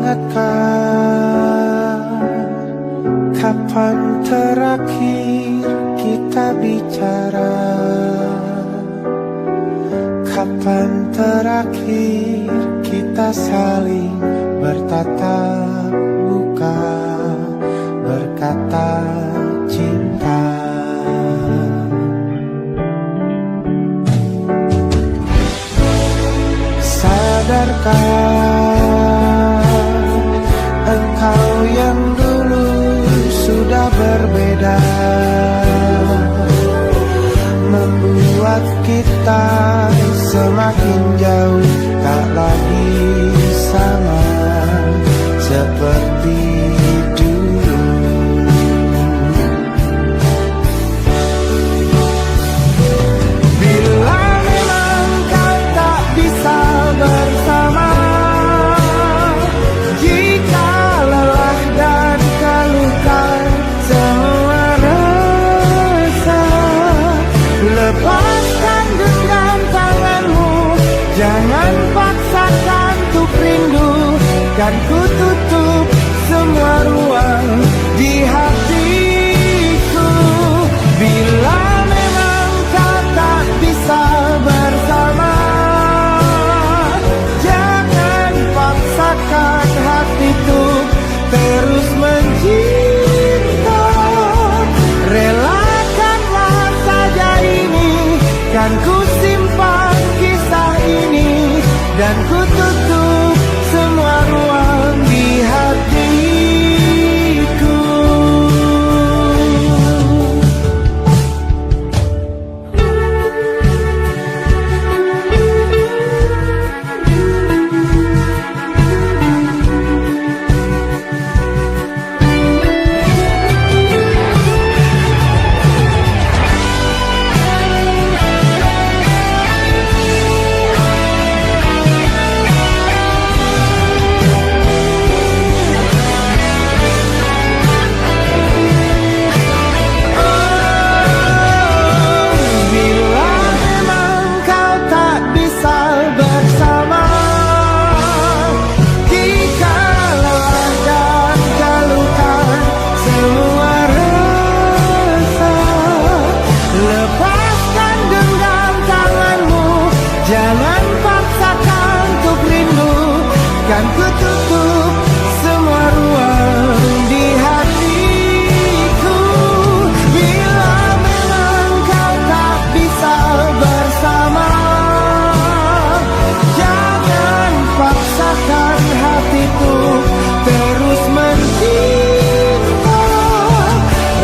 ingatkah kapan terakhir kita bicara? Kapan terakhir kita saling bertatap muka, berkata cinta? Sadarkah engkau yang dulu sudah berbeda, membuat kita semakin jauh, tak lagi sama seperti dulu. Bila memang kau tak bisa bersama, jika lelah dan keluhkan semua rasa, lepaskan genggam tanganmu, jangan paksakan untuk rindu. Kan ku tutup semua ruang di hatiku. Bila memang kau tak bisa bersama, jangan paksakan hatiku terus mencinta. Relakanlah saja ini, kan ku simpan kisah ini, dan ku tutup semua ruang di hatiku. Jangan paksakan untuk rindu, kan ku tutup semua ruang di hatiku. Bila memang kau tak bisa bersama, jangan paksakan hatiku terus mencinta.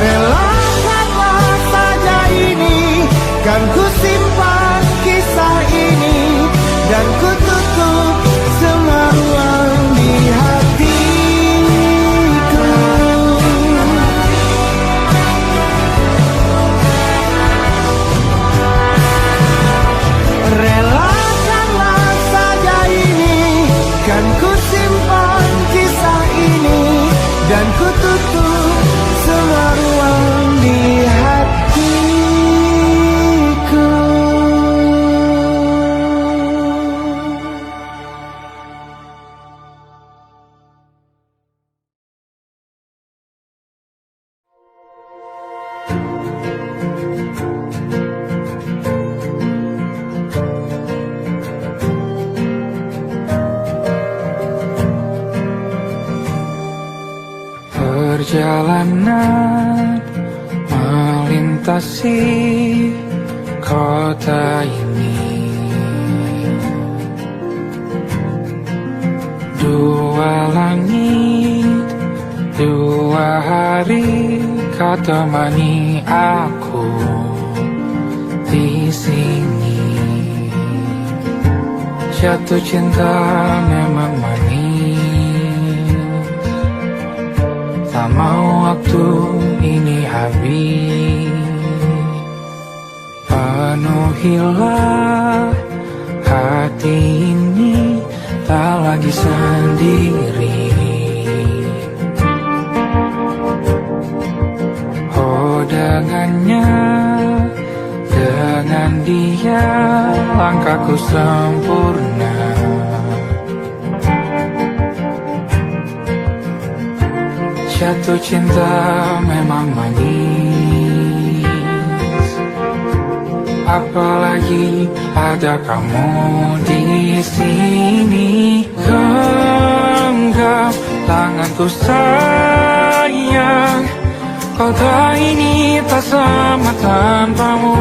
Relakanlah saja ini, kan ku simpan kisah ini, dan ku tutup semua ruang di hatiku. Relakanlah saja ini, kan ku simpan kisah ini, dan ku tutup semua ruang di hatiku. Perjalanan melintasi kota ini, dua langit, dua hari kau temani aku di sini. Jatuh cinta memang manis, tak mau waktu ini habis. Penuhilah hati ini, tak lagi sendiri. Oh dengannya, dengan dia langkahku sempurna. Jatuh cinta memang manis, apalagi ada kamu di sini. Genggam tanganku sayang, kau tak ini tak sama tanpamu.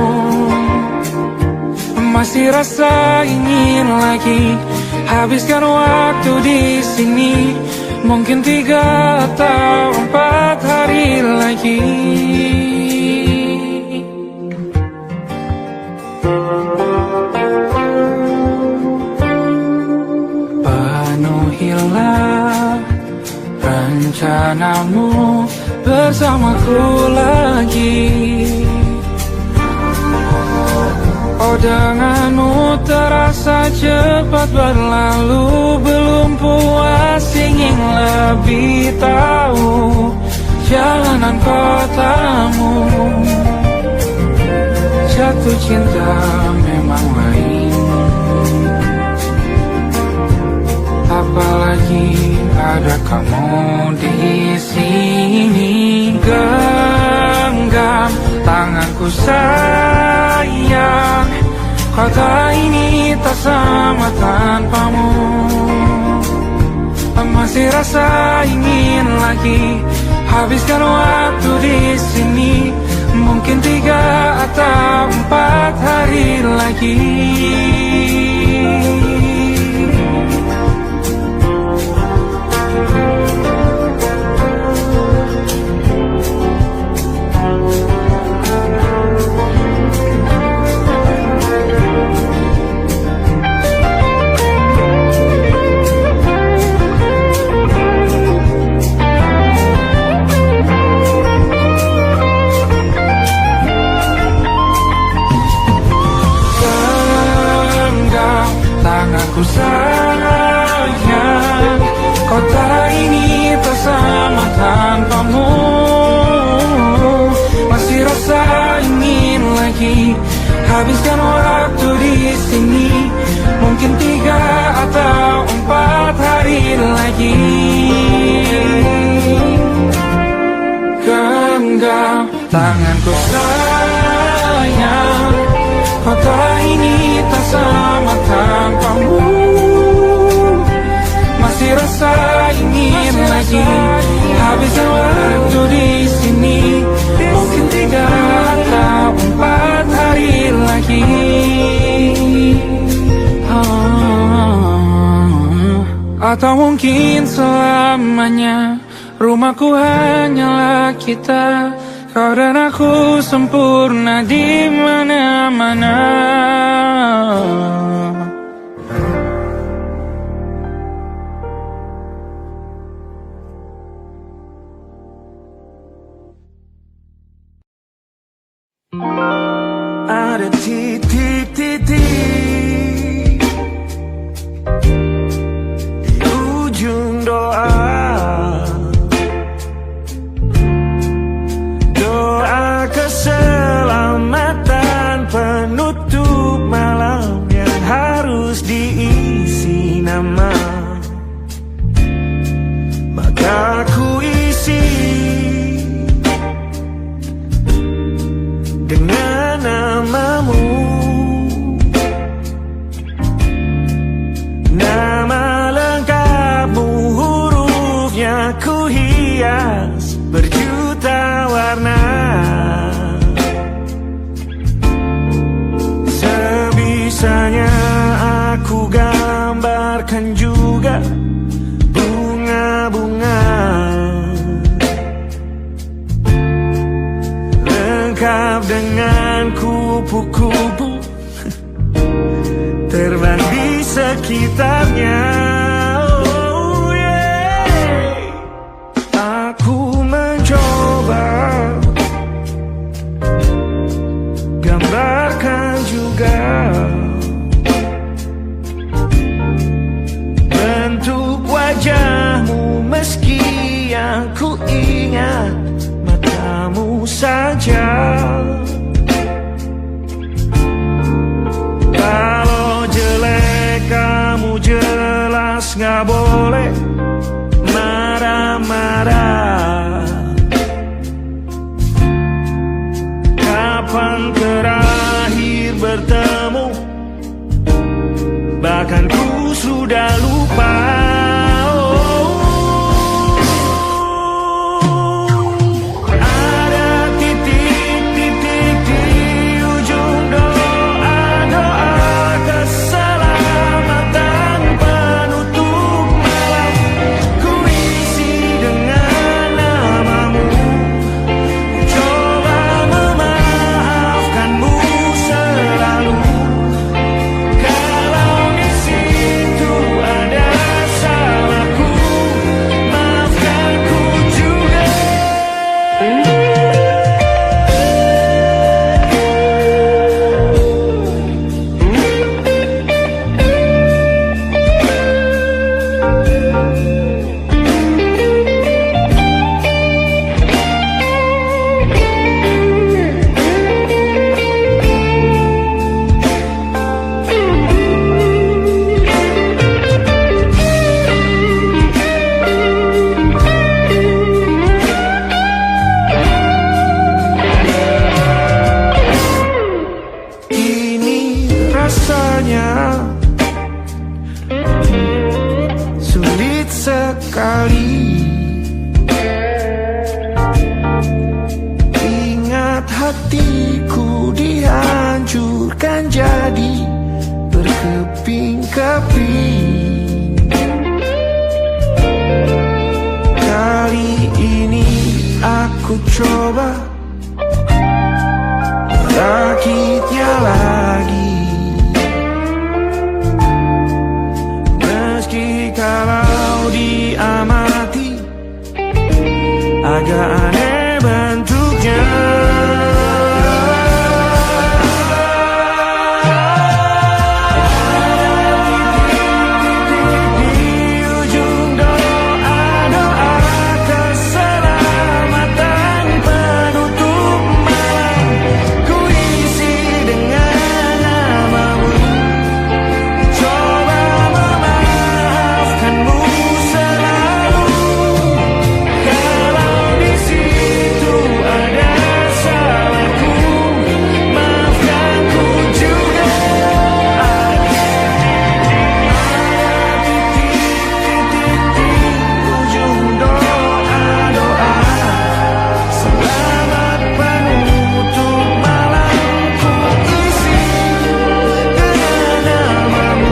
Masih rasa ingin lagi habiskan waktu di sini. Mungkin 3 atau 4 hari lagi. Penuhilah rencanamu bersamaku lagi. Oh, denganmu terasa cepat berlalu. Belum puas ingin lebih tahu jalanan kotamu. Jatuh cinta memang lain, apalagi ada kamu di sini. Genggam tanganku sayang, kota ini tak sama tanpamu. Masih rasa ingin lagi habiskan waktu di sini. Mungkin 3 atau 4 hari lagi. Tanganku sayang, kota ini tak sama tanpamu. Masih rasa ingin lagi habiskan waktu di sini. Mungkin 3 atau 4 hari lagi. Genggam tanganku sayang, kota ini tak sama tanpamu. Masih rasa ingin lagi habiskan waktu di sini. Mungkin 3 atau 4 hari lagi. Atau mungkin selamanya. Rumahku hanyalah kita, kau dan aku sempurna di mana-mana. Ada titik-titik di ujung doa. Doa keselamatan penutup malam yang harus diisi nama. Maka ku isi dengan namamu. Nama lengkapmu, hurufnya ku hias berjuta warna. Sebisanya aku gambarkan juga bunga-bunga, lengkap dengan kupu-kupu terbang di sekitarnya. Oh yeah. Aku mencoba gambarkan juga bentuk wajahmu, meski yang ku ingat matamu saja. Kalau jelek kamu jelas gak boleh marah-marah. ku sudah lupa. Ada titik-titik di ujung doa-doa keselamatan penutup malam. Ku isi dengan namamu, coba memaafkanmu selalu. Kalau di situ ada salahku, maafkan ku juga. Ini rasanya sulit sekali. Ingat hatiku dihancurkan jadi berkeping-keping. Kali ini aku coba rakitnya lagi. Meski kalau diamati agak aneh bentuknya. Di ujung doa-doa keselamatan penutup malam. Ku isi dengan namamu, coba memaafkanmu selalu. Kalau di situ ada salahku, maafkan ku juga. Ada titik-titik di ujung doa-doa selamat penutup malam. Ku isi dengan namamu,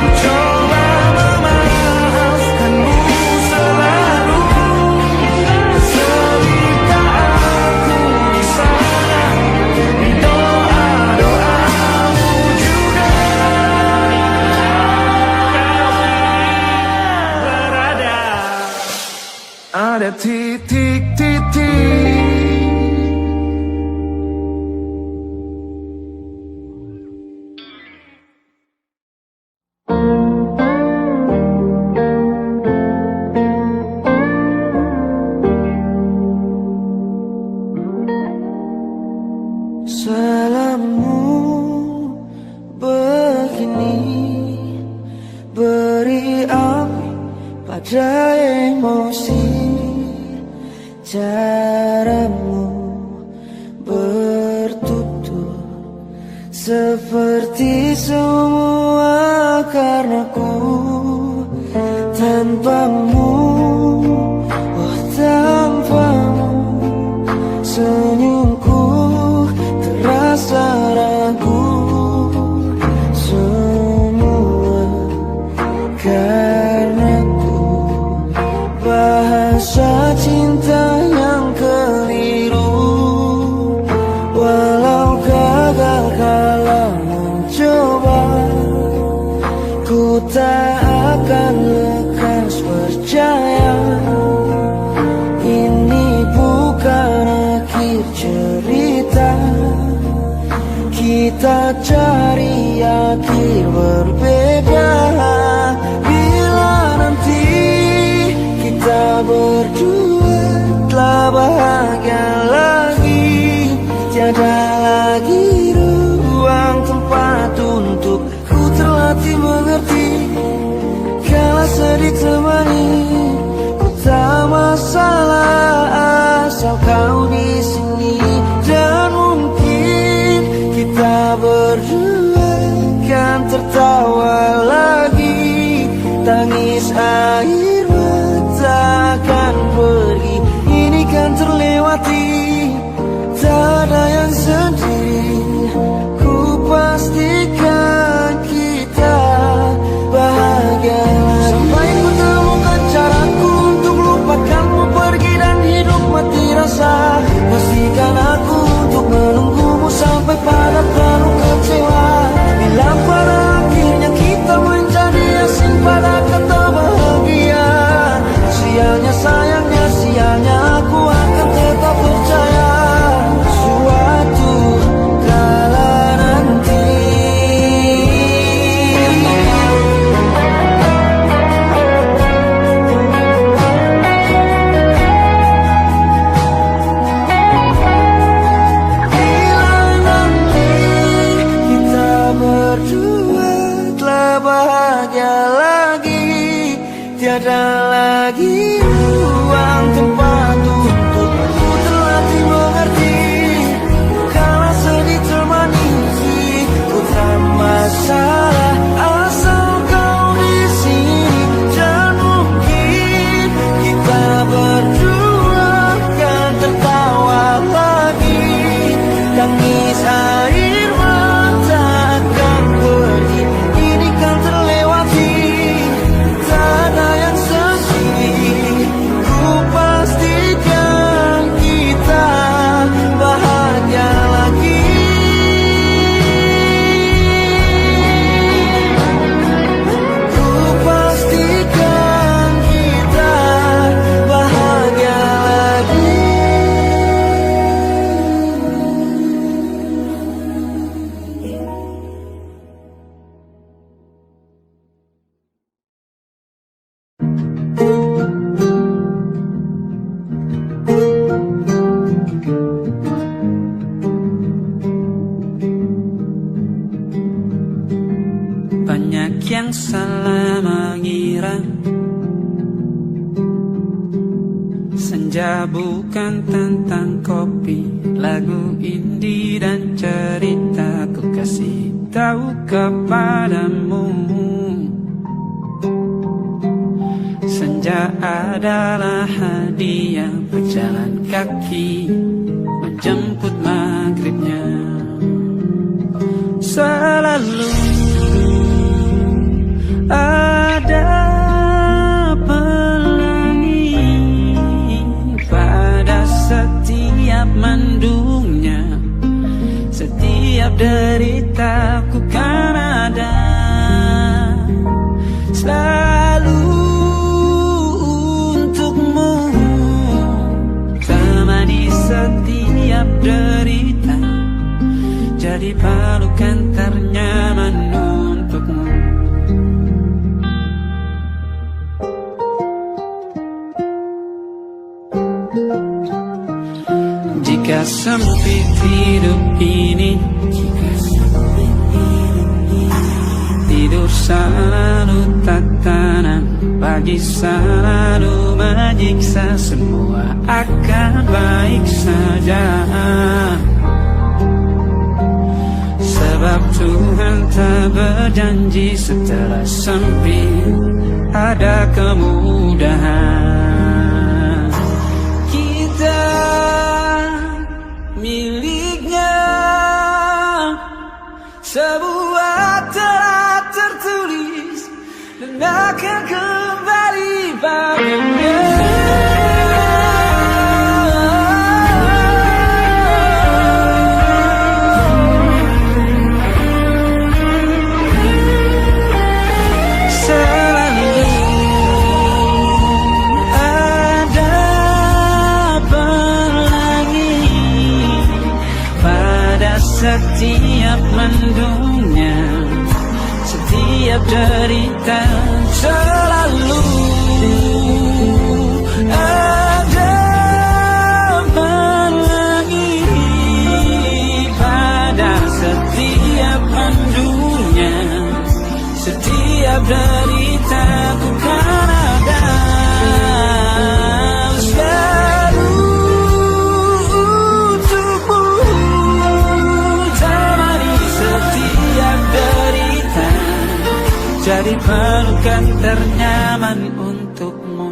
ku coba memaafkanmu selalu. Selita aku di sana, di doa-doamu juga. Berada ada titik-titik. Salammu begini, beri api pada emosi. Caramu bertutur seperti semua karenaku. Tanpamu, oh tanpamu, senyumku terasa ragu. Semua karenaku, bahasa cinta yang keliru. Walau gagal kala mencoba, ku tak akan lekas percaya. Ini bukan akhir cerita, kita cari akhir berbeda. Bila nanti kita berdua telah bahagia lagi, tiada lagi ruang tempat untuk ku terlatih mengerti. Kala sedih temani, ku tak masalah asal kau di sini. Dan mungkin kita berdua kan tertawa bahagia lagi. Tiada lagi ruang tempat untukku terlatih mengerti. Kalau sedih termanisi, ku tak masalah asal kau di sini. Dan mungkin kita berdua akan tertawa lagi. Tangis air mata akan pergi, ini kan terlewati. Tak ada yang sedih, ku pastikan kita bahagia lagi. Ku pastikan kita bahagia lagi. Banyak yang salah mengira senja bukan tentang kopi, lagu indie dan cerita. Ku kasih tahu kepadamu, senja adalah hadiah berjalan kaki menjemput maghribnya. Selalu ada pelangi pada setiap mendungnya. Setiap deritaku kan ada selalu untukmu. Temani setiap derita, jadi pelukan ternyaman untukmu. Jika sempit hidup ini, tidur selalu tatanan, pagi selalu menyiksa, semua akan baik saja. Sebab Tuhan tak berjanji setelah sempit ada kemudahan. Kita miliknya sebuah telah tertulis dan akan kembali padanya. Setiap mendungnya, setiap derita, selalu ada pelangi pada setiap mendungnya. Setiap derita ku kan ada jadi pelukan ternyaman untukmu.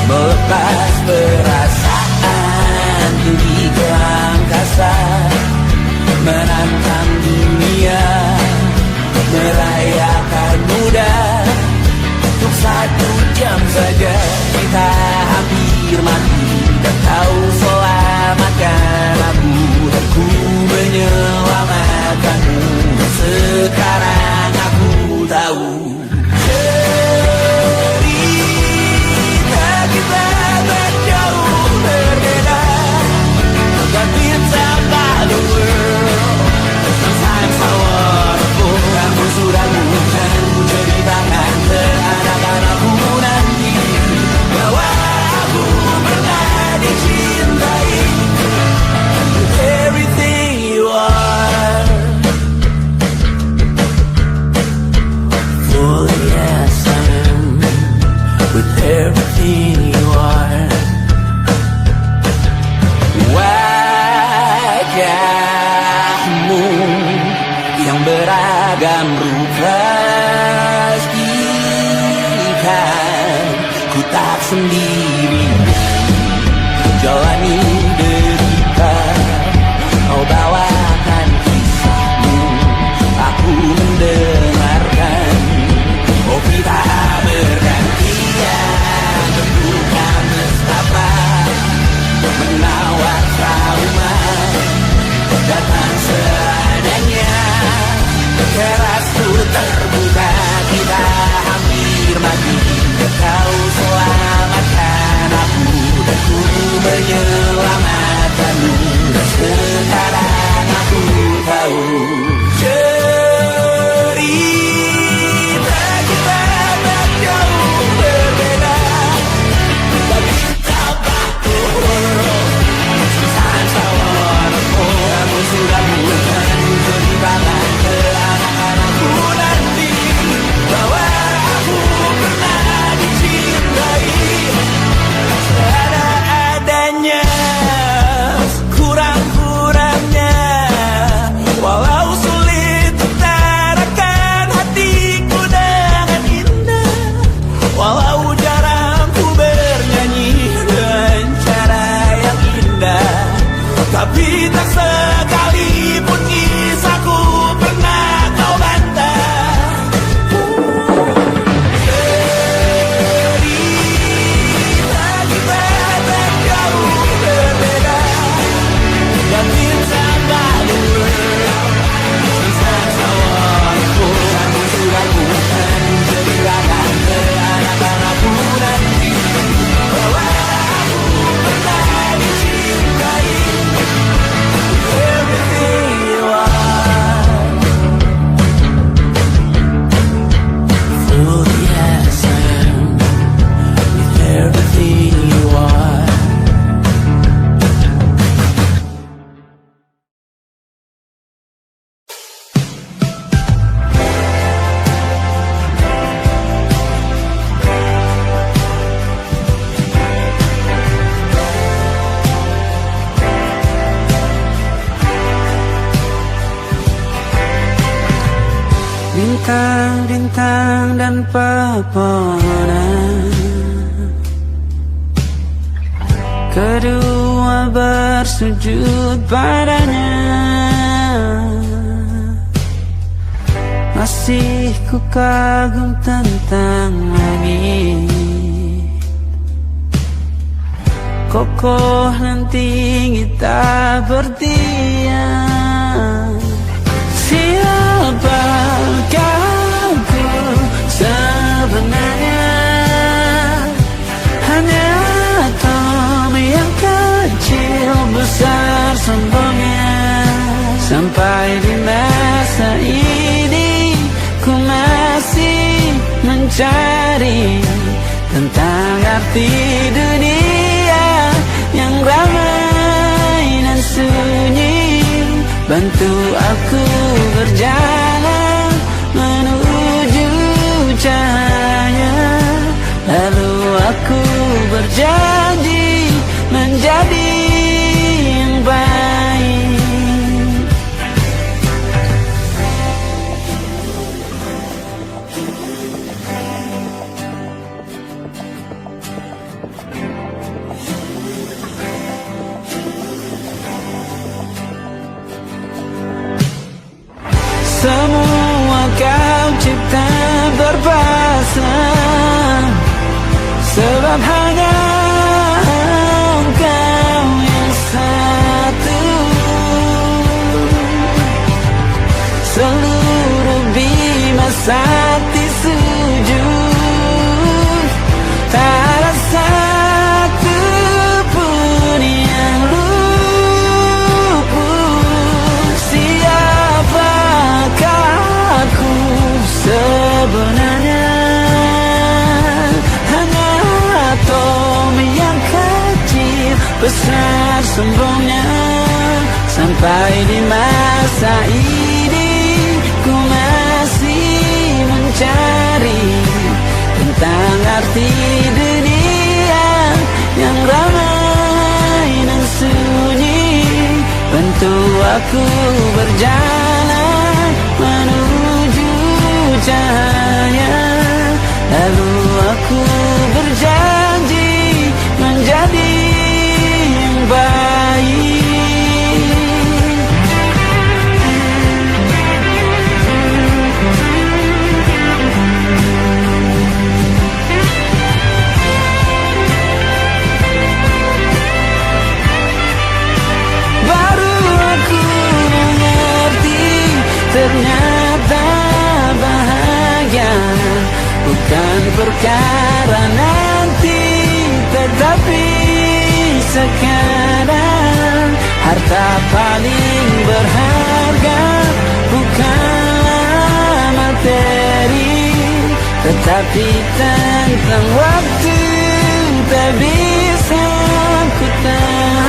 melepas perasaan tinggi ke angkasa, menantang dunia beragam rupa. Ikan ku tak sendiri jalani derita. Kau bawakan kisahmu, aku mendengarkan. Oh kita bergantian berbuka nestapa, menawar trauma datang seadanya. Terasku terbuka, kita hampir mati. Kau selamatkan aku dan ku menyelamatkanmu. Dan sekarang aku tahu cerita kita tak jauh berbeda. But kita baku Sometimes I wanna fall. Kamu sudah bukan ceritakan ke anak-anakku nanti bahwa aku pernah dicintai seadanya, kurang-kurangnya. Walau sulit utarakan hatiku dengan indah, walau jarang ku bernyanyi dengan cara yang indah, tapi tak sekalipun kisahku pernah kau bantah. Cerita kita tak jauh berbeda, but it's about the world. Sometimes I wanna fall. Kamu sudah bukan ceritakan ke anak-anakku nanti bahwa aku pernah dicintai. Everything you are, fully as I am, with everything you are. Bintang-bintang dan pepohonan, kedua bersujud padanya. Masih ku kagum tentang langit, kokoh dan tinggi tak berdiam. Siapakah aku sebenarnya? Hanya atom yang kecil besar sombongnya. Sampai di masa ini ku masih mencari tentang arti dunia yang ramai dan sunyi. Bantu aku berjalan menuju cahaya, lalu aku berjanji menjadi yang baik. Semua kau cipta berpasang, sebab hanya engkau yang satu. Seluruh bima sakti sujud, tak ada satu pun yang luput. Siapakah aku sebenarnya? Hanya atom yang kecil besar sombongnya. Sampai di masa ini ku masih mencari tentang arti dunia yang ramai dan sunyi. Bantu aku berjalan cahaya. Lalu aku berjanji menjadi yang baik. Baru aku mengerti, ternyata bahagia bukan perkara nanti, tetapi sekarang. Harta paling berharga bukanlah materi, tetapi tentang waktu tak bisa ku tahan.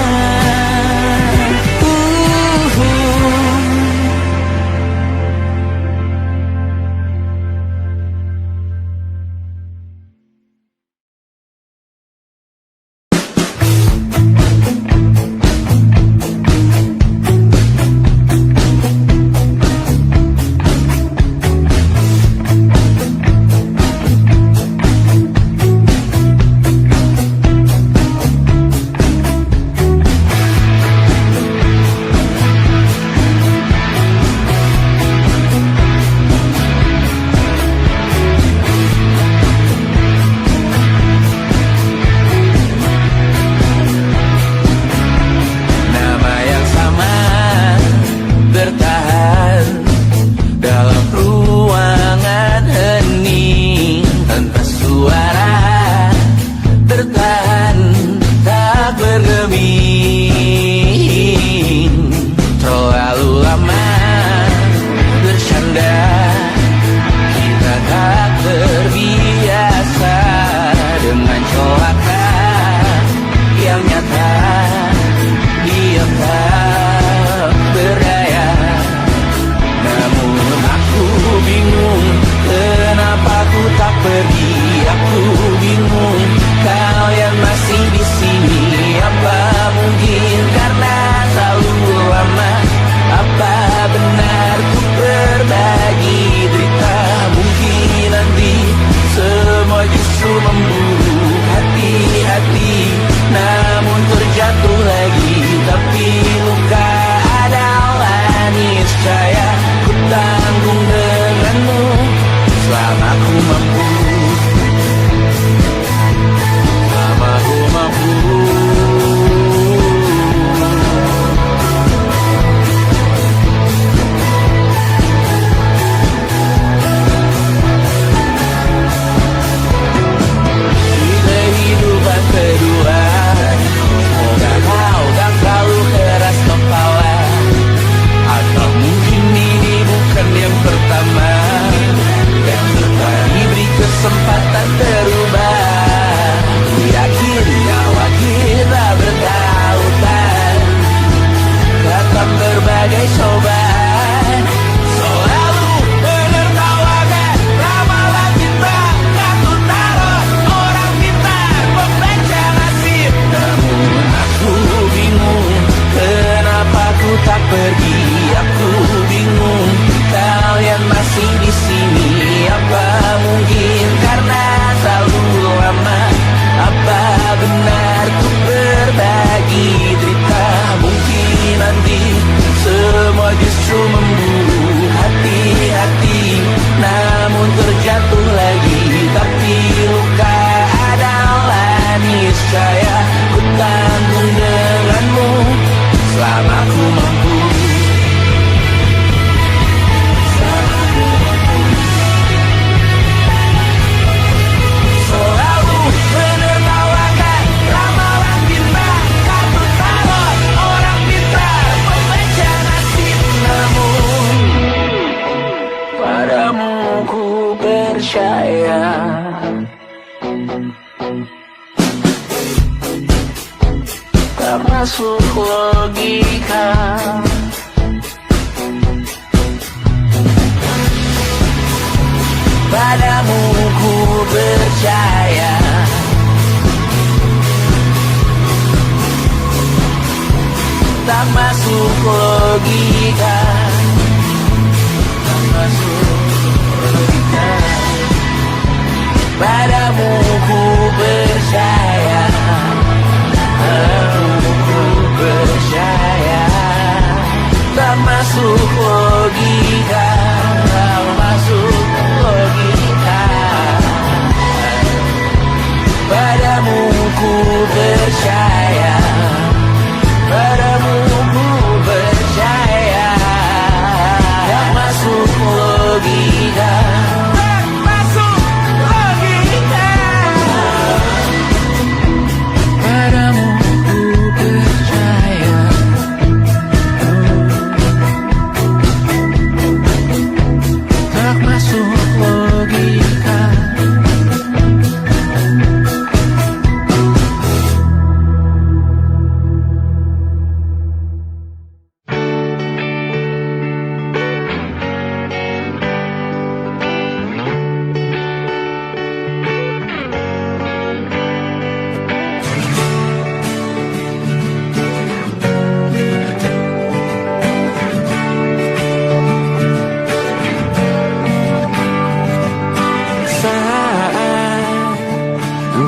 masuk logika. Padamu ku percaya, tak masuk logika, tak masuk logika.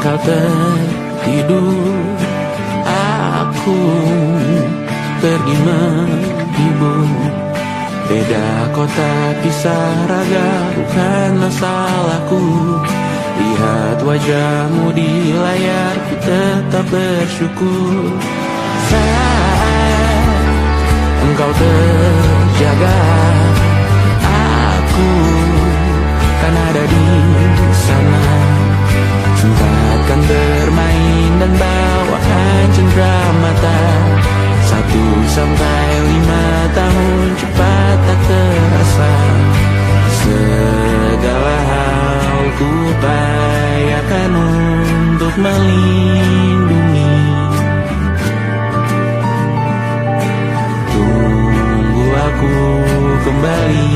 Engkau tertidur, aku pergi menghibur. Beda kota, pisah raga, bukan masalahku. Lihat wajahmu di layar, ku tetap bersyukur. Saat engkau terjaga, aku kan ada di sana. Sempatkan bermain dan bawaan cendera mata. 1-5 tahun cepat tak terasa. Segala hal ku upayakan untuk melindungi. Tunggu aku kembali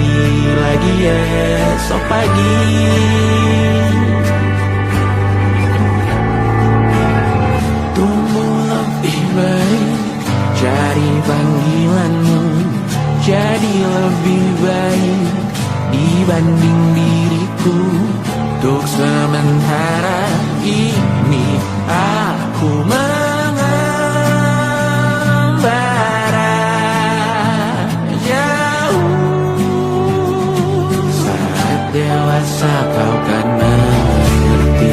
lagi esok pagi. Tumbuh lebih baik, cari panggilanmu, jadi lebih baik dibanding diriku. Untuk sementara ini aku mengembara jauh. Saat dewasa kau kan mengerti.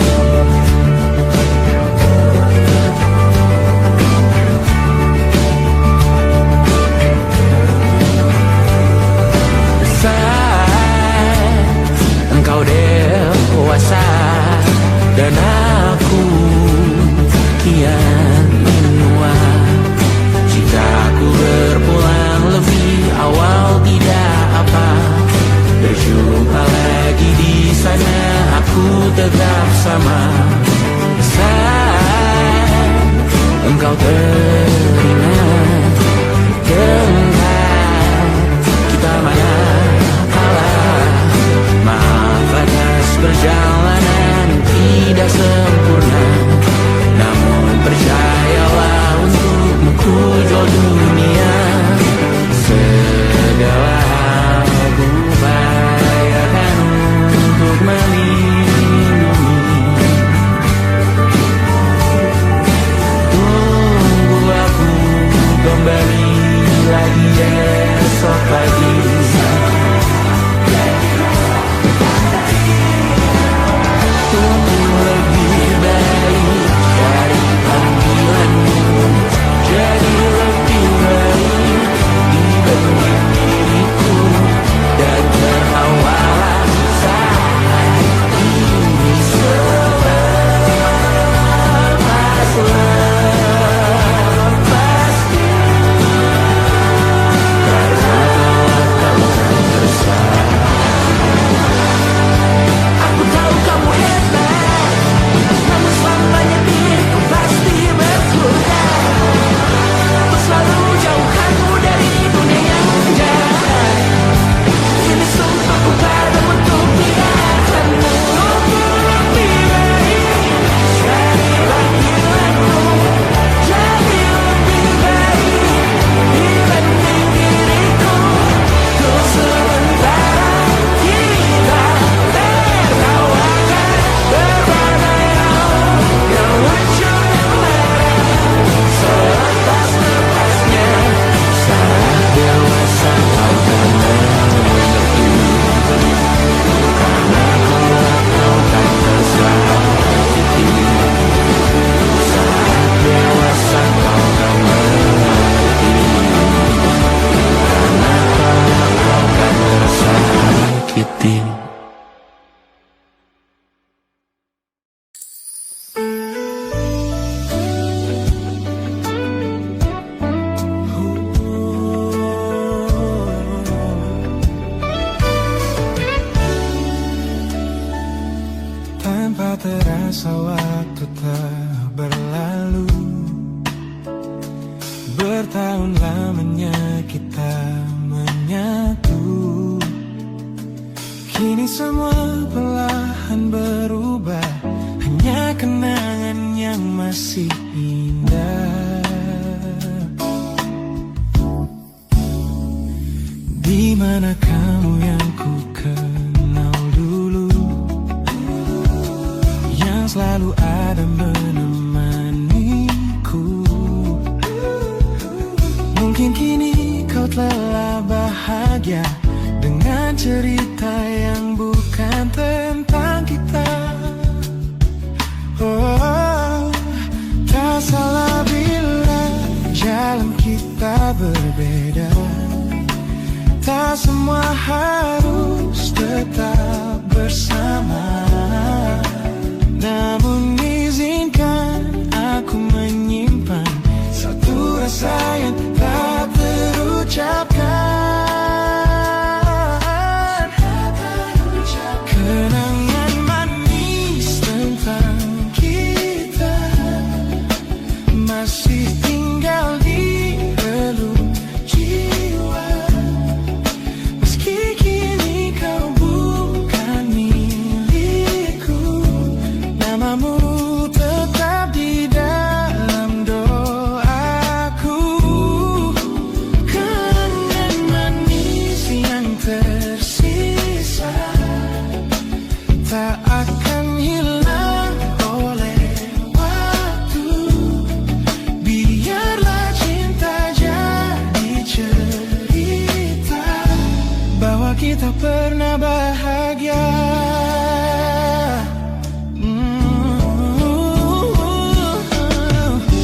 Engkau dewasa dan aku kian menua. Jika aku berpulang lebih awal tidak apa. Berjumpa lagi di sana, aku tetap sama. Saat engkau teringat tentang kita mana kalah. Maaf atas perjalanan tidak sempurna, namun percayalah untukmu ku jual dunia. Segala hal ku upayakan untuk melindungi. Tunggu aku kembali lagi esok pagi. Terasa waktu telah berlalu. Bertahun lamanya kita menyatu. Kini semua perlahan berubah, hanya kenangan yang masih indah. Di mana kamu yang ku kenal dulu, yang selalu ada ada menemaniku. Mungkin kini kau telah bahagia dengan cerita yang bukan tentang kita. Oh, tak salah bila jalan kita berbeda. Tak semua harus tetap bersama. Namun izinkan aku menyimpan satu rasa yang tak terucapkan. Kenangan manis tentang kita masih tinggal di relung jiwa. Meski kini kau bukan milikku, namamu tetap di dalam doaku. Kenangan manis yang tersisa tak akan hilang oleh waktu. Biarlah cinta jadi cerita bahwa kita pernah bahagia.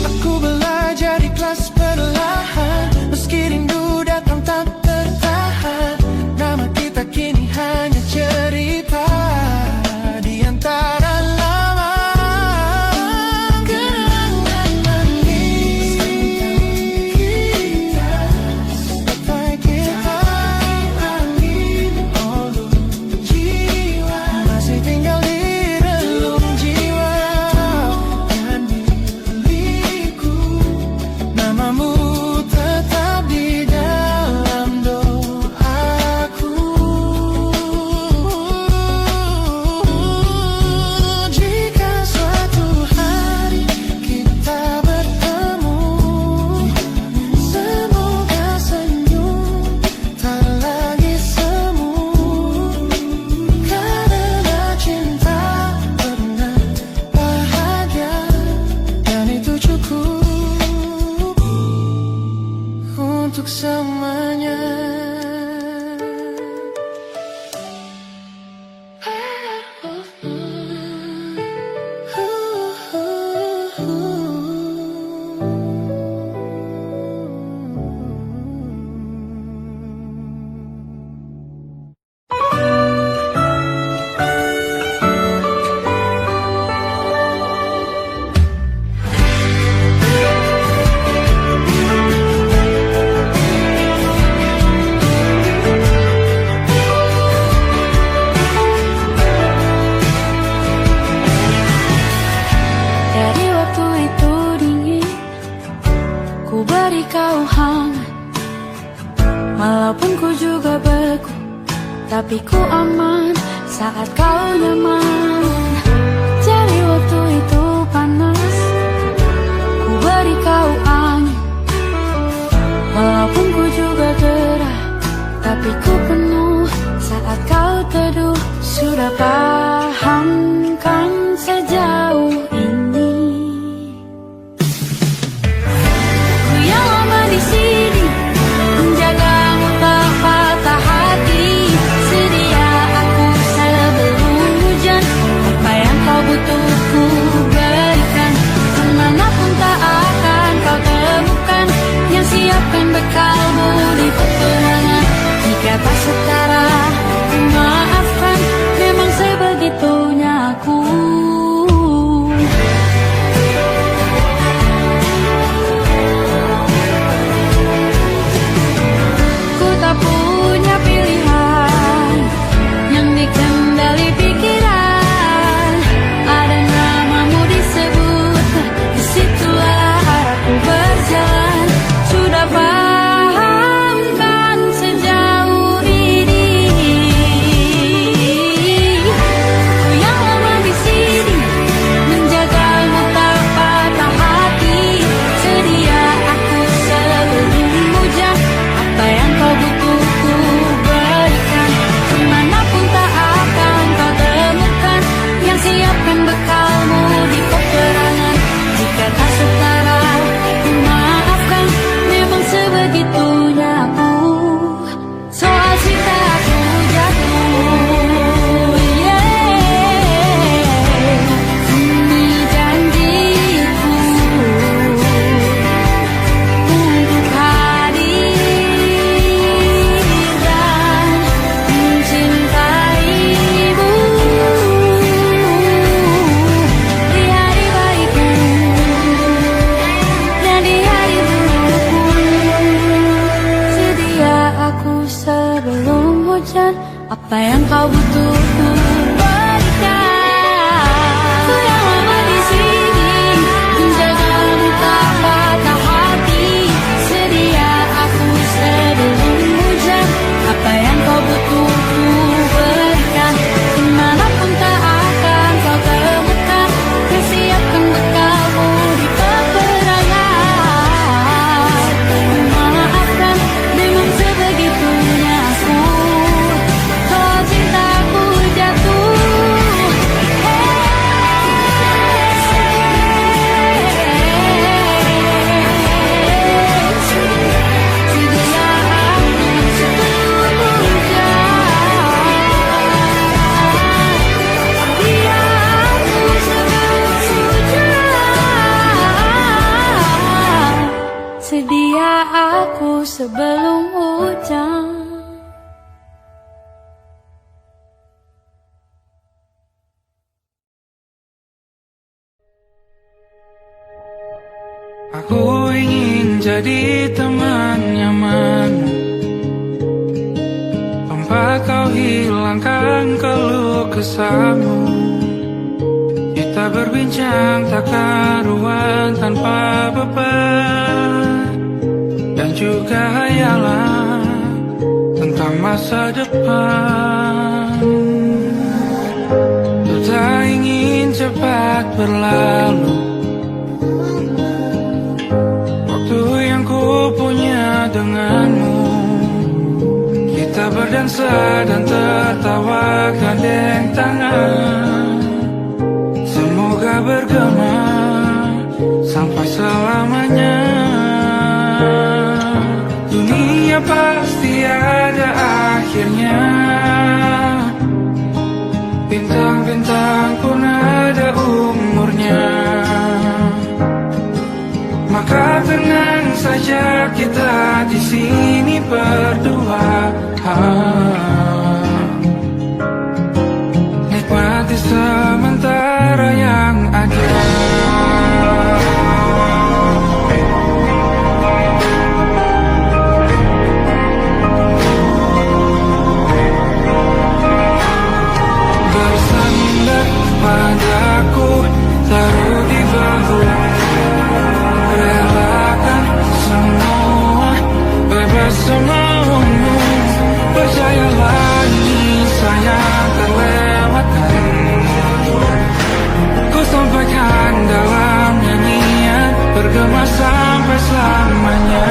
Aku belajar ikhlas perlahan, meski rindu datang tak tertahan. Nama kita kini hanya cerita di antara lama. Kenangan manis kita sampai kita angin olung jiwa, masih tinggal di relung jiwa. Dan milikku, namamu tetap di dalam doaku. Jika suatu hari kita bertemu, semoga senyum tak lagi semu. Karena cinta pernah bahagia, dan itu cukup untuk semuanya. Dari waktu itu dingin, ku beri kau hangat. Walaupun ku juga beku, tapi ku aman saat kau nyaman. Dari waktu itu panas, ku beri kau angin. Walaupun ku juga gerah, tapi ku penuh saat kau teduh. Sudah paham kan sejauh ini? Ku yang lama di sini, menjagamu tak patah hati. Sedia aku sebelum hujan, apa yang kau butuh ku berikan. Kemanapun tak akan kau temukan, yang siapkan bekalmu di peperangan. Jika tak setara, ku maafkan, memang sebegini. butuh ku berikan. Ku yang lama di sini menjagamu tak patah hati. Sedia aku sebelum hujan. Apa yang kau butuh ku berikan. Dimanapun tak akan kau temukan. Persiapkan bekalmu di peperangan. Memaafkan dengan sebegitunya aku. Kalau cintaku jatuh, sedia aku sebelum hujan. Sedia aku sebelum hujan. Sedia aku sebelum hujan. Aku ingin jadi teman nyaman, tempat kau hilangkan keluh kesahmu. Kita berbincang tak karuan tanpa beban, dan juga hayalan tentang masa depan. Ku tak ingin cepat berlalu waktu yang ku punya denganmu. Kita berdansa dan tertawa gandeng tangan. Semoga bergema sampai selamanya. Dunia pasti ada akhirnya. Bintang-bintang pun ada umurnya. Maka tenang saja kita di sini berdua. Nikmati sementara yang ada. Bersandar padaku, taruh di bahu. Relakan semua, bebas semaumu. Percayalah ini sayang terlewatkan. Ku sampaikan dalam nyanyian, bergema sampai selamanya.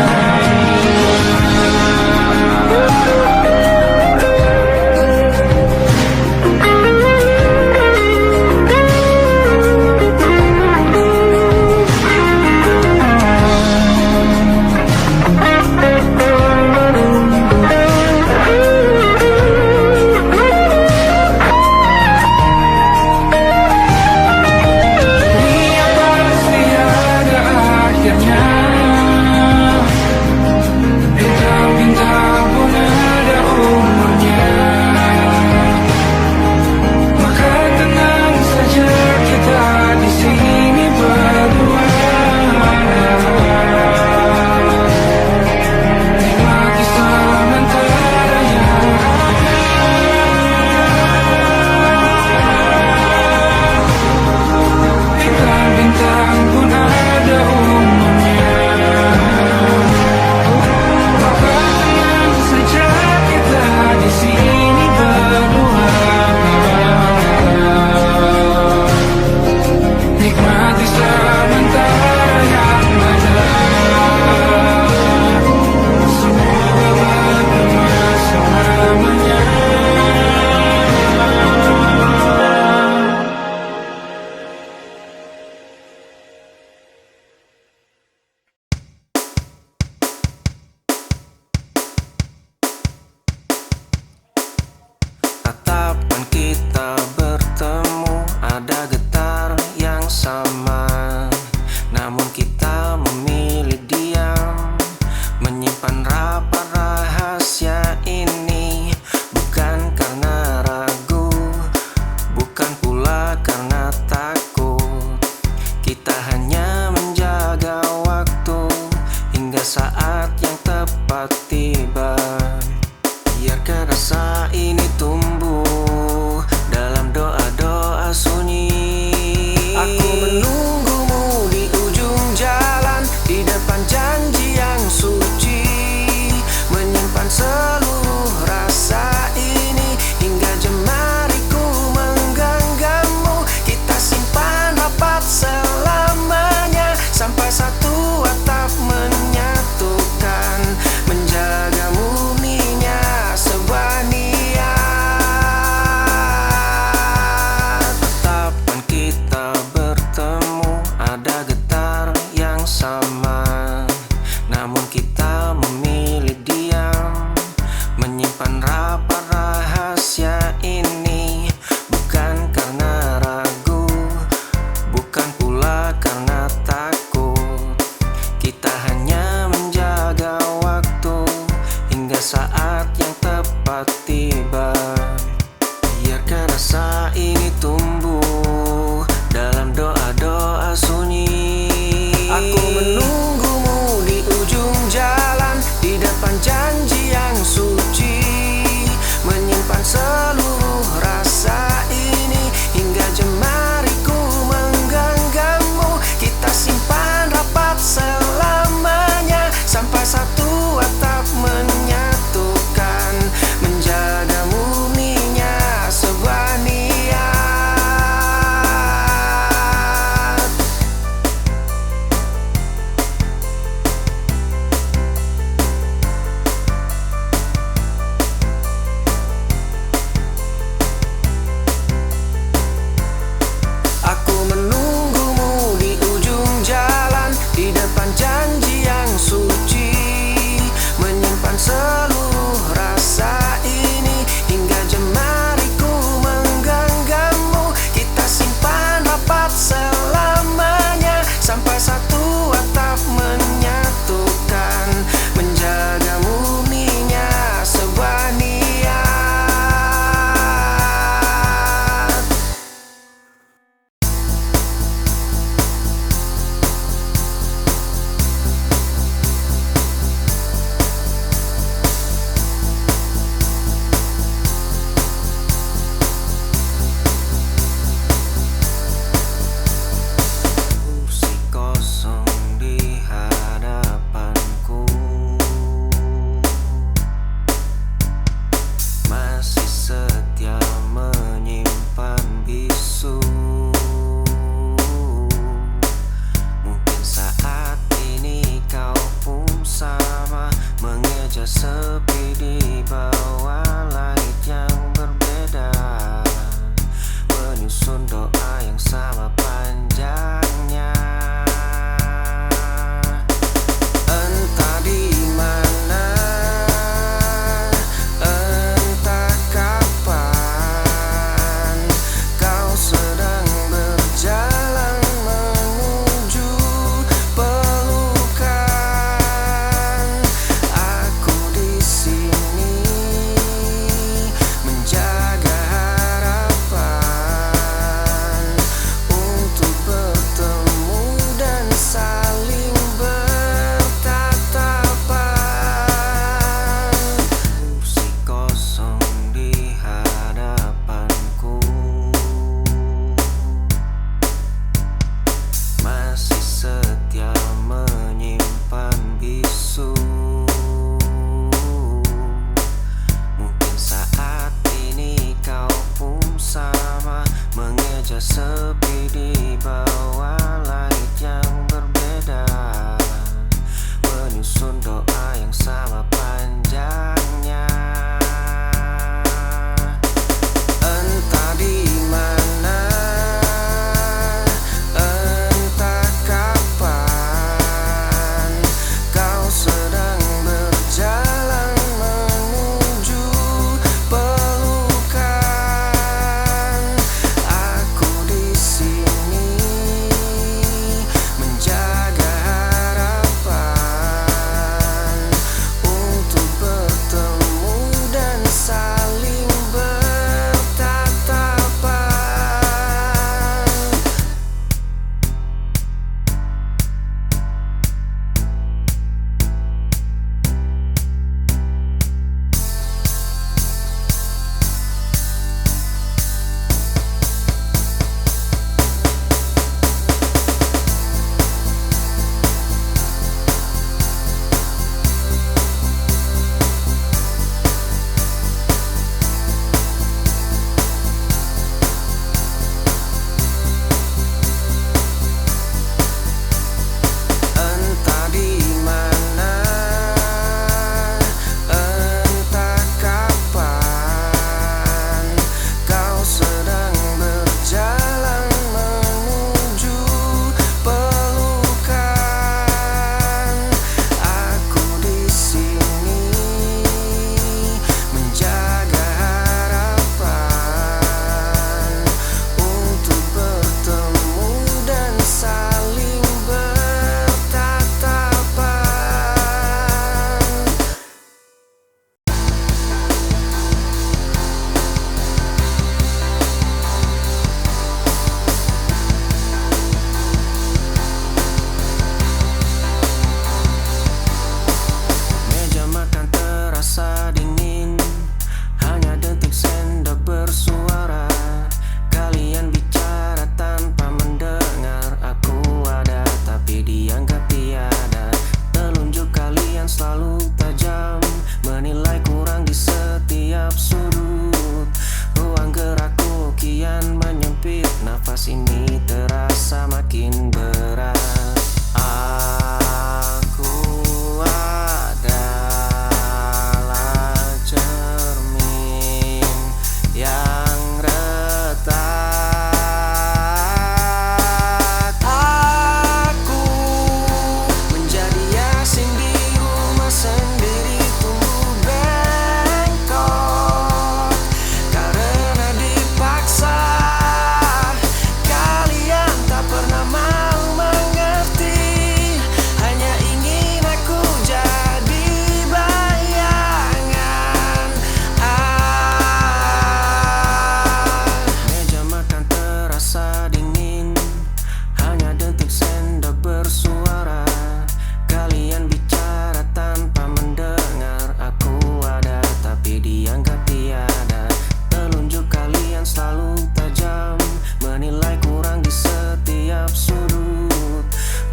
rasa ini tumbuh dalam doa-doa sunyi. Aku menunggumu di ujung jalan, di depan janji yang suci, menyimpan seluruh rasa ini hingga jemariku menggenggammu. Kita simpan rapat selamanya sampai satu atap menyatukan, menjaga murninya sebuah niat. Aku menunggumu di ujung jalan, di depan janji yang suci, menyimpan seluruh rasa ini hingga jemariku menggenggammu. Kita simpan rapat selamanya sampai satu atap menyatukan, menjaga murninya sebuah niat. Kursi kosong di hadapanku, masih setia menyimpan bisu. Mungkin saat ini kau pun sama, mengejar sepi di bawah langit yang berbeda, menyusun doa yang sama panjangnya. Entah di mana, entah kapan, kau sedang berjalan menuju pelukan. Aku di sini menjaga harapan untuk bertemu dan saling bertatapan. Kursi kosong di hadapanku, masih setia menyimpan bisu. Mungkin saat ini kau pun sama, mengejar sepi di bawah langit yang berbeda, menyusun doa yang sama panjangnya. Entah di mana, entah kapan, kau sedang berjalan menuju pelukan. Aku di sini nafas ini terasa makin berat. Aku adalah cermin yang retak. Aku menjadi asing di rumah sendiri, tumbuh bengkok karena dipaksa. Kalian tak pernah mau mengerti, hanya ingin aku jadi bayangan. Meja makan terasa dingin, hanya detik sendok bersuara. Kalian bicara tanpa mendengar, aku ada tapi dianggap tiada. Telunjuk kalian selalu tajam, menilai kurang di setiap sudut.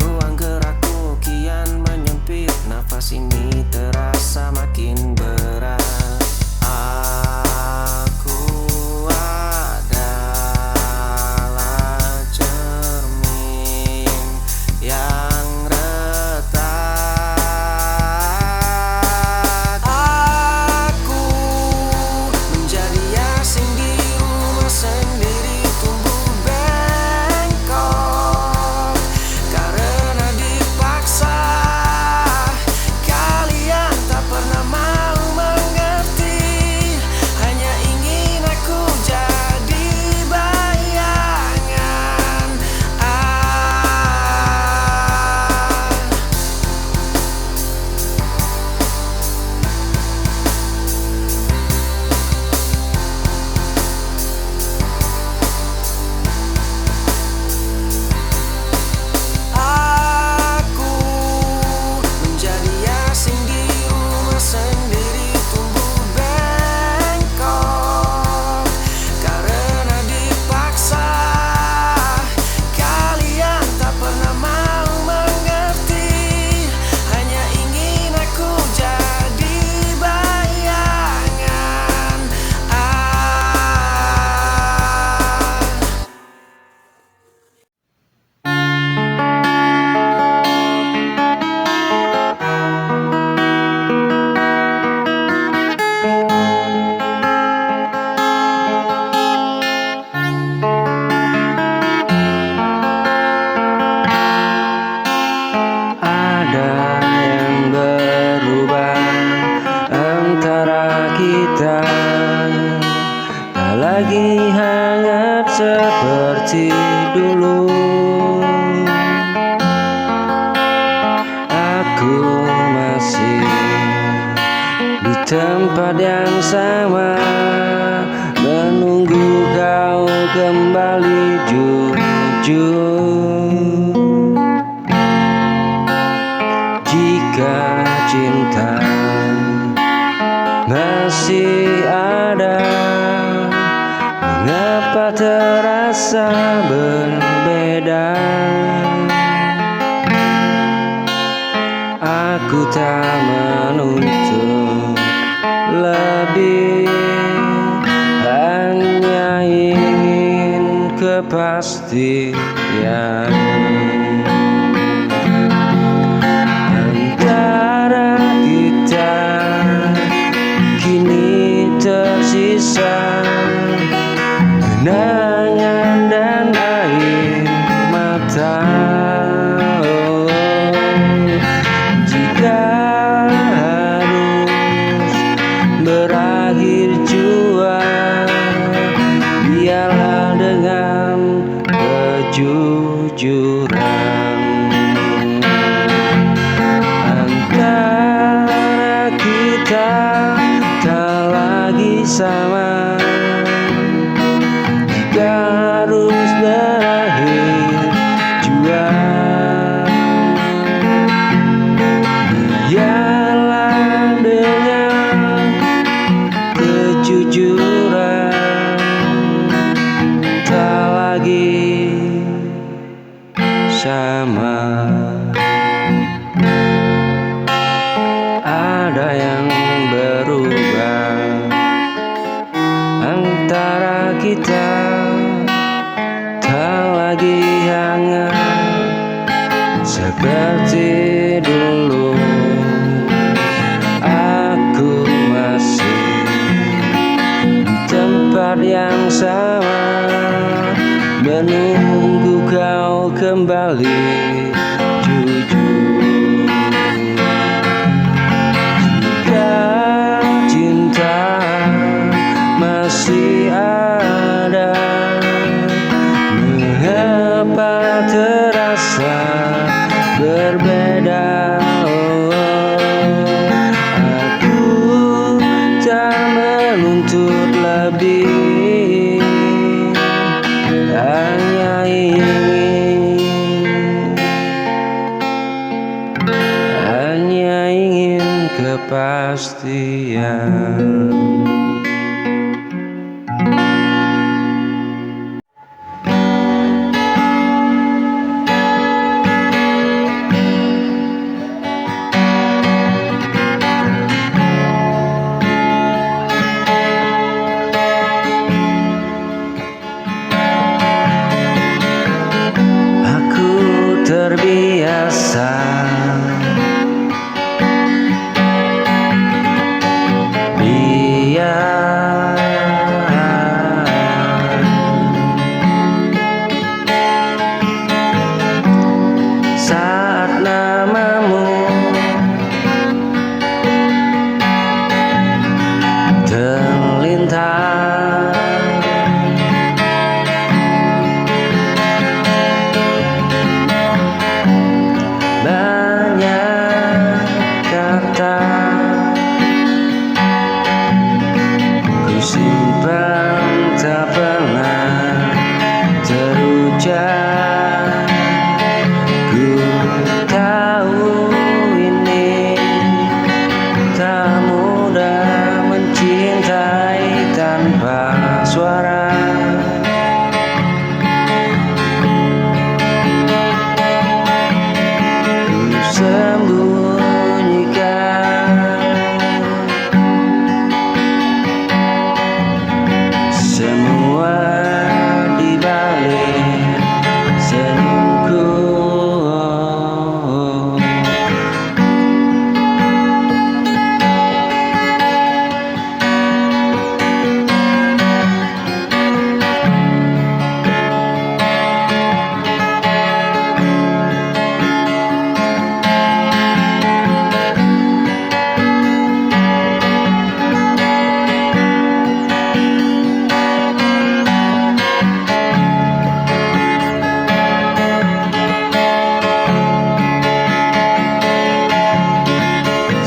Ruang gerakku kian menyempit, nafas ini terasa makin berat. Aku adalah cermin yang retak. Aku menjadi asing di rumah sendiri, tumbuh bengkok karena dipaksa. Kalian tak pernah mau mengerti, hanya ingin aku jadi bayangan. Aku menjadi asing di rumah sendiri, tumbuh bengkok karena dipaksa. Kalian tak pernah mau mengerti, hanya ingin aku jadi bayangan. Ada yang berubah antara kita, tak lagi hangat seperti dulu. Aku masih di tempat yang sama, menunggu kau kembali jujur. Jika cinta masih ada, mengapa terasa berbeda? Aku tak menuntut lebih, hanya ingin kepastian. Antara kita kini tersisa kenangan dan air mata. Jika harus berakhir jua, biarlah dengan kejujuran. Antara kita tak lagi sama, seperti dulu. Aku masih di tempat yang sama, menunggu kau kembali. Jujur, jika cinta masih ada, mengapa terasa berbeda? Aku tak menuntut lebih, hanya ingin kepastian. Aku terbiasa saat namamu terlintas. Banyak kata ku simpan tak pernah terucap. Ku tahu ini tak mudah mencintai tanpa suara. Ku sembunyikan semua di balik senyumku.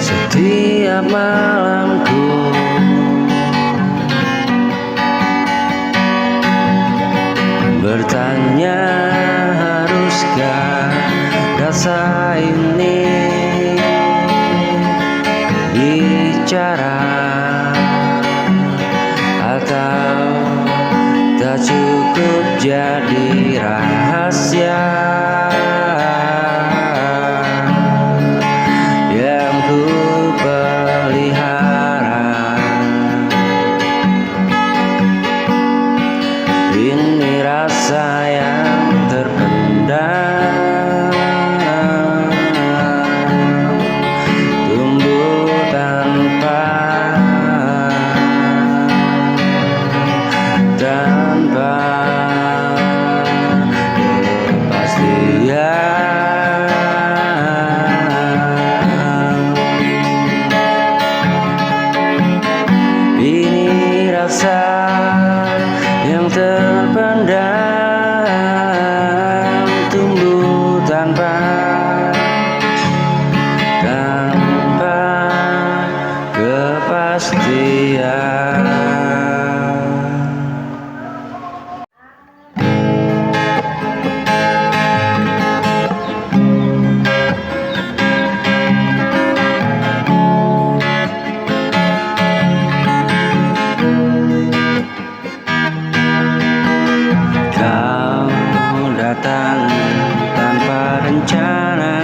Setiap malamku bertanya, haruskah rasa ini bicara, atau tak cukup jadi rahasia yang ku pelihara. Ini rasa yang terpendam, tumbuh tanpa kepastian. Ini rasa yang terpendam, tumbuh tanpa kepastian. Kau datang tanpa rencana,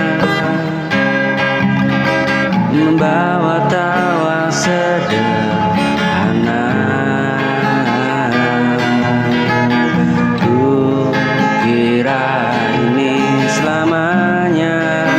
membawa tawa sederhana. Ku kira ini selamanya,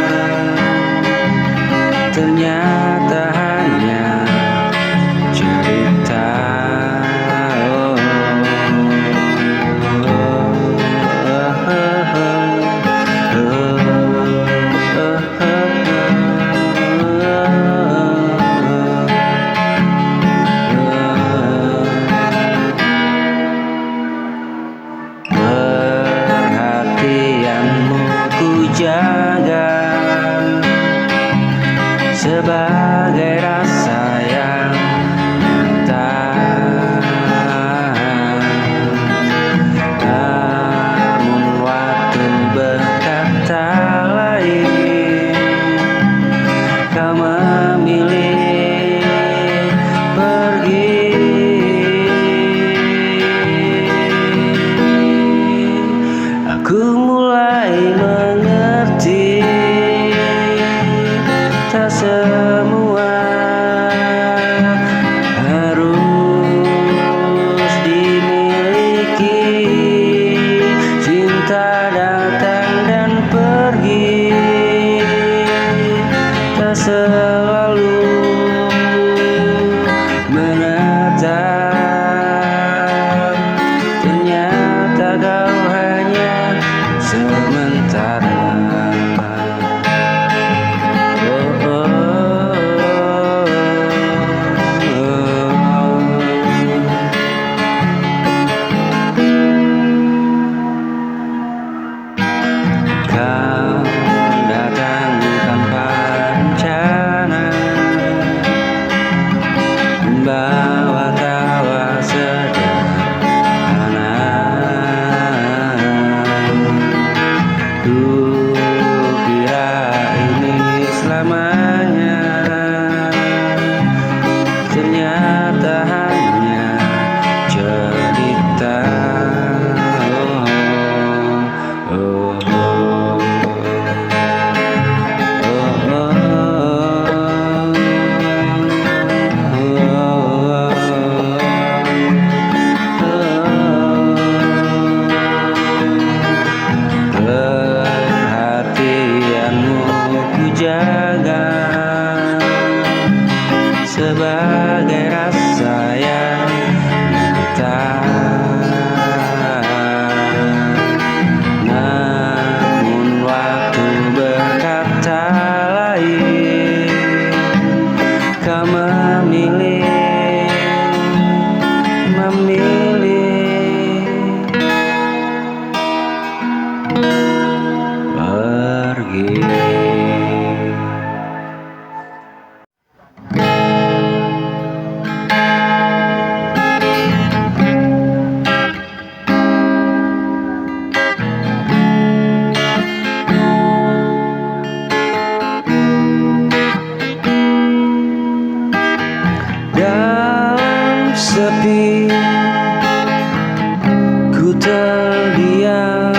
terdiam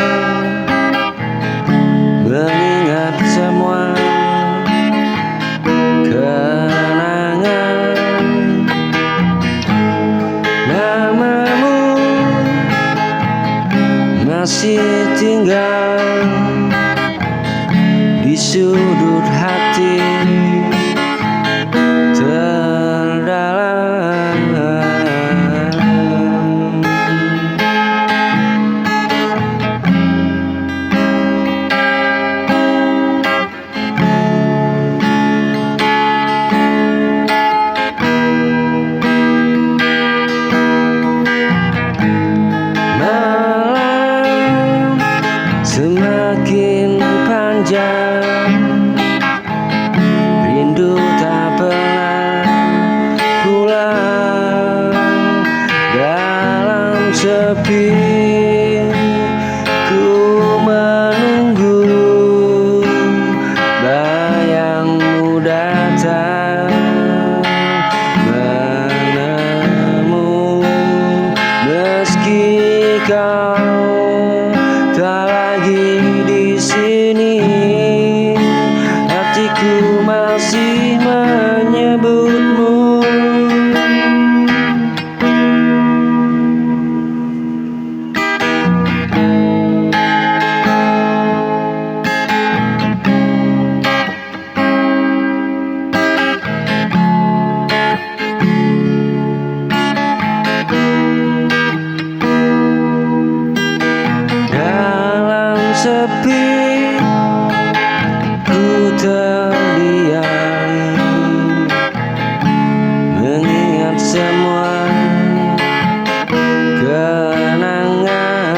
mengingat semua kenangan. Namamu masih tinggal di sudut hati terdalam. Malam semakin panjang, rindu tak pernah pulang. Dalam sepi ku menunggu bayangmu datang menemu. Meski kau tak lagi di sini, hatiku masih menyebutmu. Dalam sepi ku terdiam mengingat semua kenangan.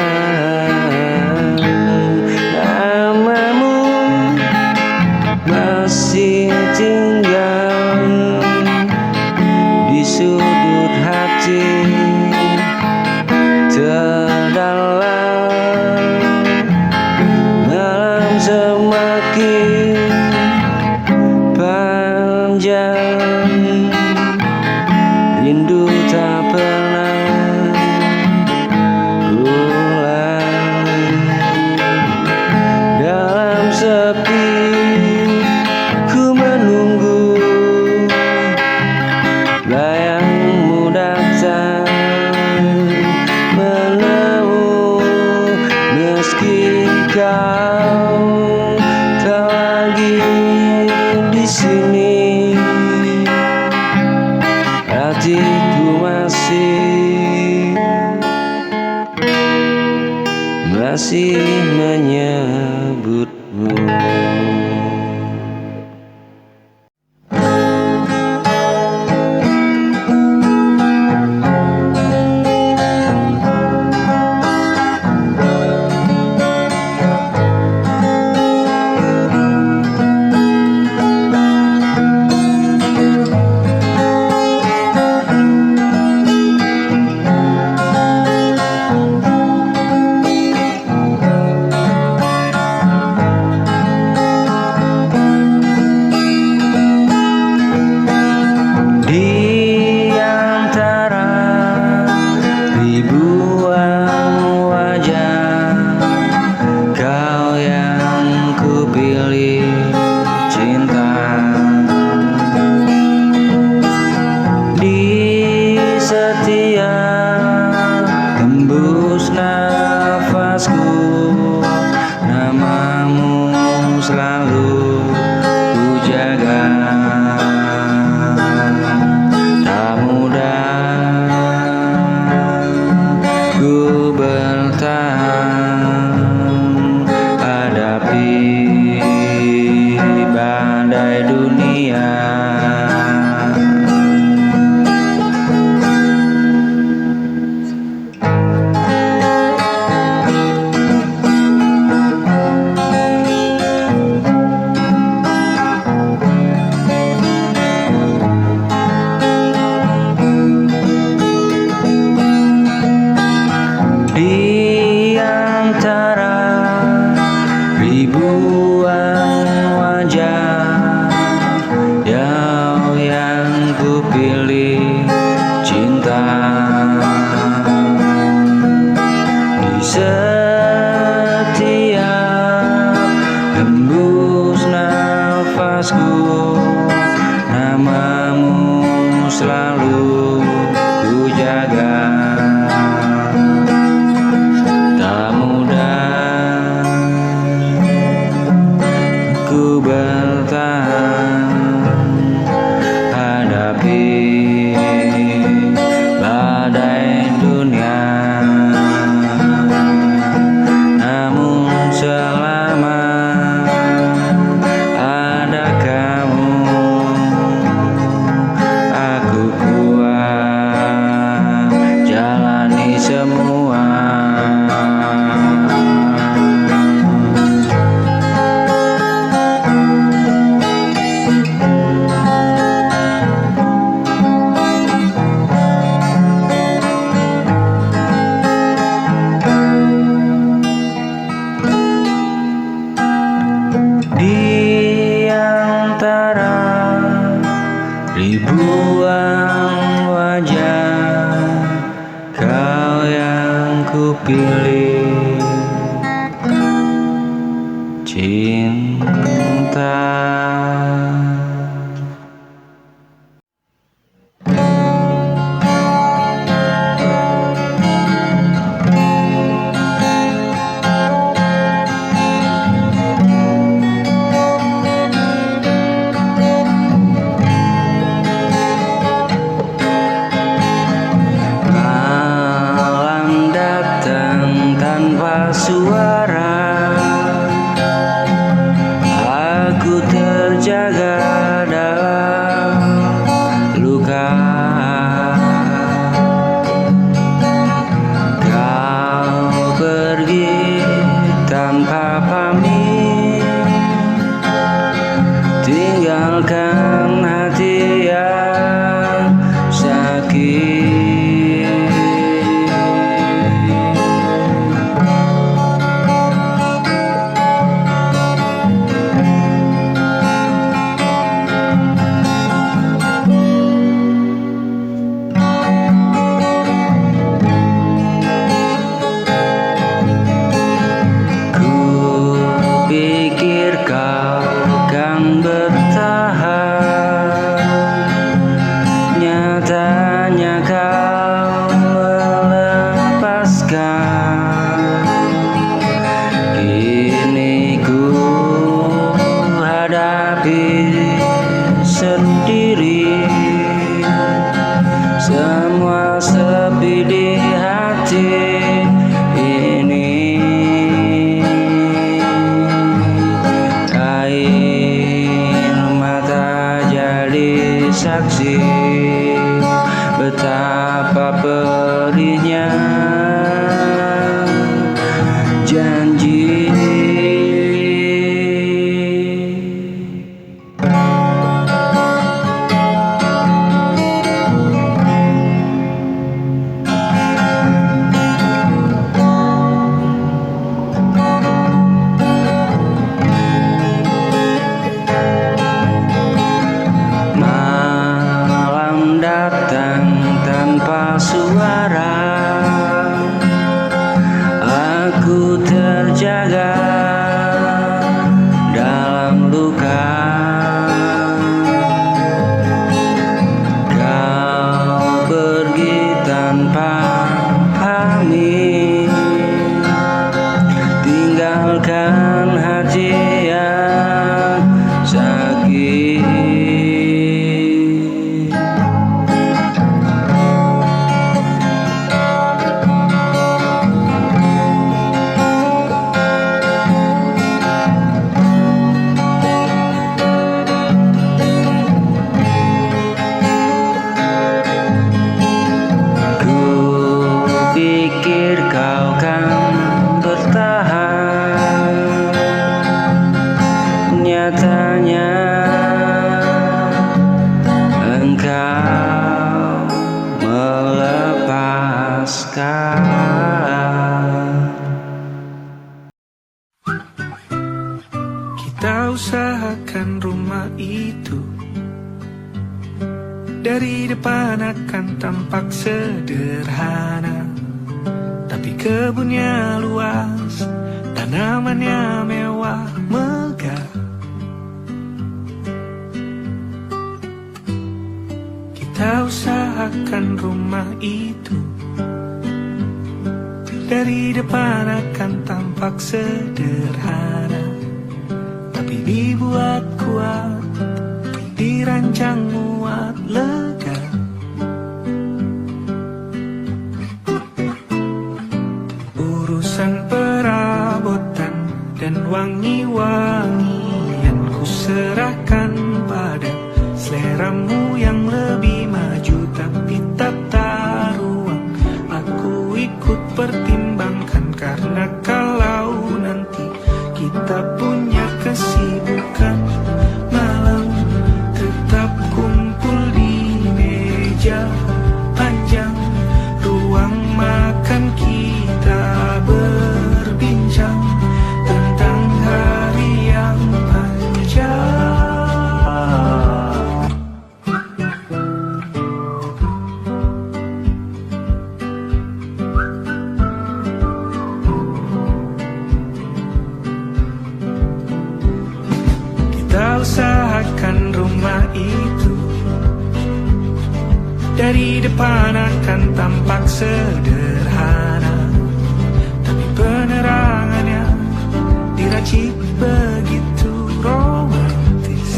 Namamu masih tinggal di sudut hati terdalam. Malam semakin panjang, rindu tak pernah pulang. Dalam sepi ku menunggu bayangmu datang menemu. Meski kau tak lagi di sini, hatiku masih menyebutmu. cinta. Malam datang tanpa suara, aku terjaga dalam luka. Kau pergi tanpa pamit, tinggalkan hati yang sakit. Ku pikir kau kan bertahan, nyatanya kau melepaskan. Kini ku hadapi sendiri semua sepi di hati ini. Air mata jadi saksi betapa perihnya janji. Malam datang tanpa suara, aku terjaga dalam luka. Kau pergi tanpa pamit, tinggalkan hati yang sakit. Ku pikir kau kan bertahan, nyatanya engkau melepaskan. Kita usahakan rumah itu dari depan akan tampak sederhana, tapi kebunnya luas, tanamannya mewah megah. Kita usahakan rumah itu dari depan akan tampak sederhana, tapi dibuat kuat, dirancang muat lega. Urusan perabotan dan wangi-wangian ku serahkan pada seleramu yang lebih maju, tapi tata ruang aku ikut pertimbangkan, karena kalau nanti kita punya kesibukan malam, tetap kumpul di meja panjang ruang makan, kita berbincang tentang hari yang panjang. Dari depan akan tampak sederhana, tapi penerangannya diracik begitu romantis.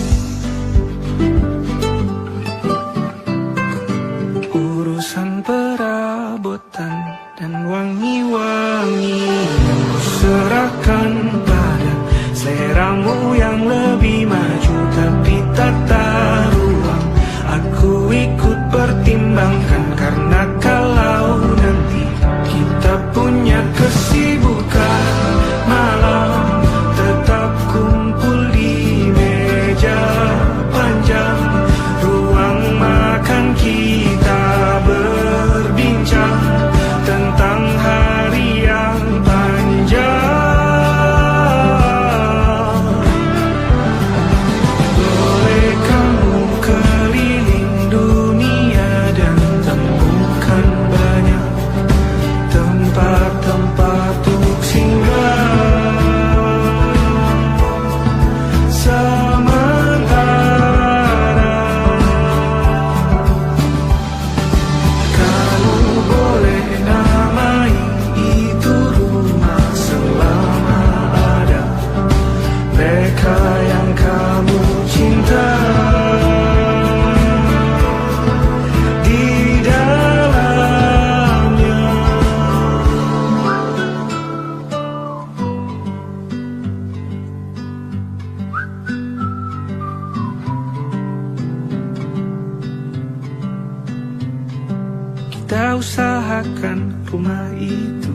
Urusan perabotan dan wangi-wangi yang kuserahkan pada seleramu yang lebih maju, tapi tata ruang aku ikut pertimbangkan. Karena kalau nanti kita punya kesibukan malam, tetap kumpul di meja panjang ruang makan, kita berbincang tentang hari yang panjang. Boleh kamu keliling dunia dan temukan banyak tempat-tempat untuk singgah. Sementara kamu boleh namai itu rumah selama ada mereka yang kamu cinta di dalamnya. Kita usahakan rumah itu